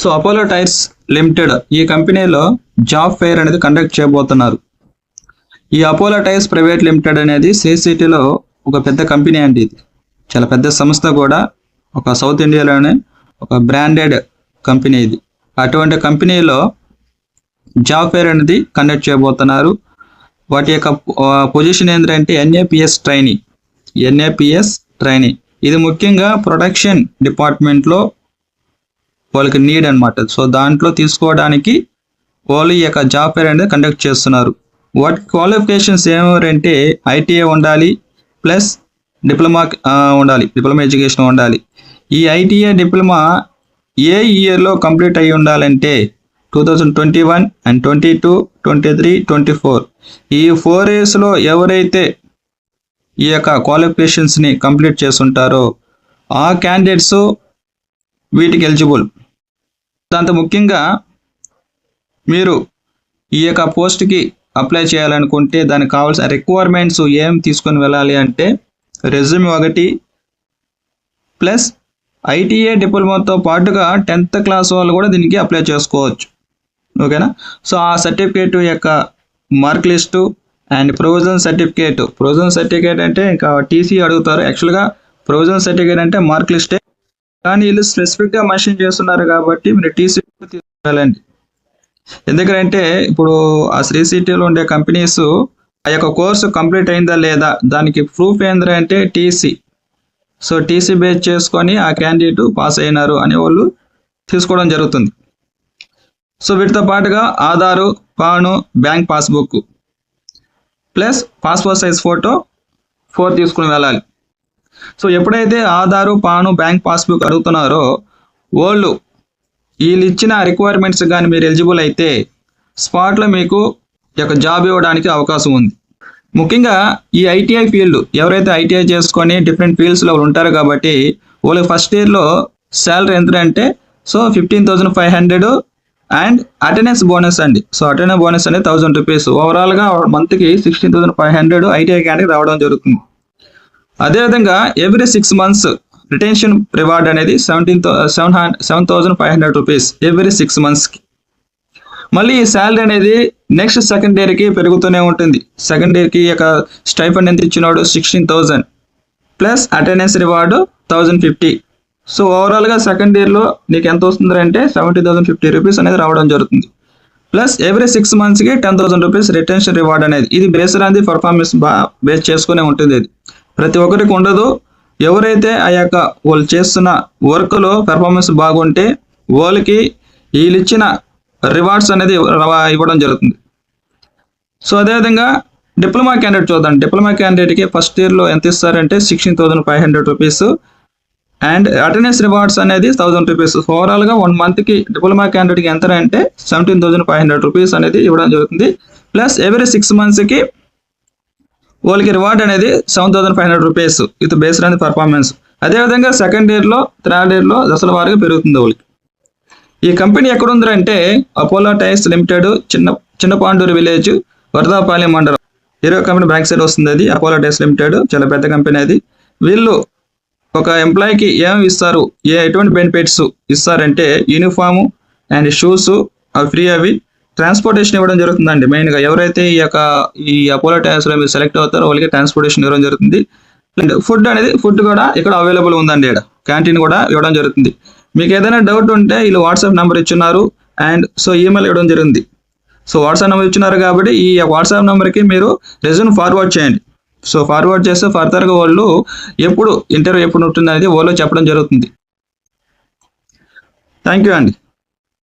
So Apollo tyres limited ఈ కంపెనీలో job fair అనేది కండక్ట్ చేయబోతున్నారు. ఈ అపోలో టైర్స్ ప్రైవేట్ లిమిటెడ్ అనేది సిటీలో ఒక పెద్ద కంపెనీ అండి. ఇది చాలా పెద్ద సంస్థ కూడా, ఒక సౌత్ ఇండియాలోనే ఒక బ్రాండెడ్ కంపెనీ ఇది. అటువంటి కంపెనీలో జాబ్ ఫెయిర్ అనేది కండక్ట్ చేయబోతున్నారు. వాటి యొక్క పొజిషన్ ఏంటంటే ఎన్ఏపిఎస్ ట్రైనీ. ఇది ముఖ్యంగా ప్రొడక్షన్ డిపార్ట్మెంట్లో వాళ్ళకి నీడ్ అనమాట. సో దాంట్లో తీసుకోవడానికి వాళ్ళు ఈ యొక్క జాబ్ ఫెయిర్ అనేది కండక్ట్ చేస్తున్నారు. వాటి క్వాలిఫికేషన్స్ ఏమంటే ఐటీఐ ఉండాలి, ప్లస్ డిప్లొమా ఎడ్యుకేషన్ ఉండాలి. ఈ ఐటీఐ డిప్లొమా ఏ ఇయర్లో కంప్లీట్ అయ్యి ఉండాలంటే 2021 అండ్ 22, 23, 24 ఈ 4 yearsలో ఎవరైతే ఈ యొక్క క్వాలిఫికేషన్స్ని కంప్లీట్ చేస్తుంటారో ఆ క్యాండిడేట్స్ వీటికి ఎలిజిబుల్. దాంతో ముఖ్యంగా మీరు ఈ యొక్క పోస్ట్కి అప్లై చేయాలనుకుంటే దానికి కావాల్సిన రిక్వైర్మెంట్స్ ఏం తీసుకొని వెళ్ళాలి అంటే రెజ్యూమ్ ఒకటి, ప్లస్ ఐటీఐ డిప్లొమాతో పాటుగా 10th క్లాస్ వాళ్ళు కూడా దీనికి అప్లై చేసుకోవచ్చు. ఓకేనా? సో ఆ సర్టిఫికేట్ యొక్క mark list and provision certificate అంటే ఇంకా టీసీ అడుగుతారు. యాక్చువల్గా ప్రొవిజన్ సర్టిఫికేట్ అంటే మార్క్ లిస్టే, కానీ వీళ్ళు స్పెసిఫిక్గా మెన్షన్ చేస్తున్నారు కాబట్టి మీరు టీసీ తీసుకెళ్ళండి. ఎందుకంటే ఇప్పుడు ఆ సిటీలో ఉండే కంపెనీస్ ఆ యొక్క కోర్సు కంప్లీట్ అయిందా లేదా దానికి ప్రూఫ్ ఏంటంటే టీసీ. సో టీసీ బేస్ చేసుకొని ఆ క్యాండిడేట్ పాస్ అయినారు అనే వాళ్ళు తీసుకోవడం జరుగుతుంది. సో వీటితో పాటుగా Aadhaar, PAN, bank passbook plus passport size photo 4 తీసుకుని వెళ్ళాలి. సో ఎప్పుడైతే ఆధారు, పాను, బ్యాంక్ పాస్బుక్ అడుగుతున్నారో వాళ్ళు వీళ్ళు ఇచ్చిన రిక్వైర్మెంట్స్ కానీ మీరు ఎలిజిబుల్ అయితే స్పాట్లో మీకు యొక్క జాబ్ ఇవ్వడానికి అవకాశం ఉంది. ముఖ్యంగా ఈ ఐటీఐ ఫీల్డ్ ఎవరైతే ఐటీఐ చేసుకొని డిఫరెంట్ ఫీల్డ్స్లో ఉంటారు కాబట్టి వాళ్ళకి ఫస్ట్ ఇయర్లో శాలరీ ఎంత అంటే 15,500 అండ్ అటెండెన్స్ బోనస్ అండి. సో అటెండెన్స్ బోనస్ అనేది 1000 రూపీస్. ఓవరాల్గా మంత్కి 16,500 ఐటీఐ క్యాండిడేట్ రావడం జరుగుతుంది. అదేవిధంగా ఎవ్రీ 6 months రిటెన్షన్ రివార్డ్ అనేది 7,500 రూపీస్ ఎవ్రీ 6 monthsకి. మళ్ళీ ఈ శాలరీ అనేది నెక్స్ట్ సెకండ్ ఇయర్కి పెరుగుతూనే ఉంటుంది. సెకండ్ ఇయర్కి యొక్క స్టైఫండ్ ఎంత ఇచ్చినాడు 16,000 ప్లస్ అటెండెన్స్ రివార్డు 1,050. సో ఓవరాల్గా సెకండ్ ఇయర్లో నీకు ఎంత వస్తుంది అంటే 70,050 రూపీస్ అనేది రావడం జరుగుతుంది. Plus every 6 monthsకి 10,000 rupees retention reward అనేది. ఇది based on the performance base చేసుకునే ఉంటుంది. ఇది ప్రతి ఒక్కరికి ఉండదు. ఎవరైతే ఆ యొక్క వాళ్ళు చేస్తున్న వర్క్లో పెర్ఫార్మెన్స్ బాగుంటే వాళ్ళకి వీళ్ళు ఇచ్చిన రివార్డ్స్ అనేది ఇవ్వడం జరుగుతుంది. సో అదేవిధంగా డిప్లొమా క్యాండిడేట్ చూద్దాం. డిప్లొమా క్యాండిడేట్కి ఫస్ట్ ఇయర్లో ఎంత ఇస్తారంటే 16,500 రూపీస్ అండ్ అటెండెన్స్ రివార్డ్స్ అనేది 1,000 రూపీస్. ఓవరాల్గా 1 monthకి డిప్లొమా క్యాండిడేట్కి ఎంత అంటే 17,500 రూపీస్ అనేది ఇవ్వడం జరుగుతుంది. ప్లస్ ఎవ్రీ 6 monthsకి వాళ్ళకి రివార్డ్ అనేది 7,500 rupees with based on performance. అదేవిధంగా సెకండ్ ఇయర్లో, థర్డ్ ఇయర్లో దశల వారీగా పెరుగుతుంది వాళ్ళకి. ఈ కంపెనీ ఎక్కడ ఉందంటే అపోలో టైర్స్ లిమిటెడ్, చిన్నపాండూరు విలేజ్, వరదాపాలెం మండలం, హీరో కంపెనీ బ్యాక్ సైడ్ వస్తుంది. అది అపోలో టైర్స్ లిమిటెడ్ చాలా పెద్ద కంపెనీ అది. వీళ్ళు ఒక ఎంప్లాయీకి ఏమి ఇస్తారు, ఎటువంటి బెనిఫిట్స్ ఇస్తారంటే యూనిఫాము అండ్ షూస్ అవి ఫ్రీ, అవి ట్రాన్స్పోర్టేషన్ ఇవ్వడం జరుగుతుందండి. మెయిన్గా ఎవరైతే ఈ అపోలో టైర్స్లో మీరు సెలెక్ట్ అవుతారో వాళ్ళకి ట్రాన్స్పోర్టేషన్ ఇవ్వడం జరుగుతుంది. అండ్ ఫుడ్ కూడా ఇక్కడ అవైలబుల్ ఉందండి. ఇక్కడ క్యాంటీన్ కూడా ఇవ్వడం జరుగుతుంది. మీకు ఏదైనా డౌట్ ఉంటే వీళ్ళు వాట్సాప్ నెంబర్ ఇచ్చున్నారు అండ్ సో ఈమెయిల్ ఇవ్వడం జరిగింది. సో వాట్సాప్ నెంబర్ ఇచ్చున్నారు కాబట్టి ఈ వాట్సాప్ నెంబర్కి మీరు రెజ్యూమ్ ఫార్వర్డ్ చేయండి. సో ఫార్వర్డ్ చేస్తే ఫర్దర్గా వాళ్ళు ఇంటర్వ్యూ ఎప్పుడు ఉంటుంది అనేది వాళ్ళు చెప్పడం జరుగుతుంది. థ్యాంక్ యూ అండి.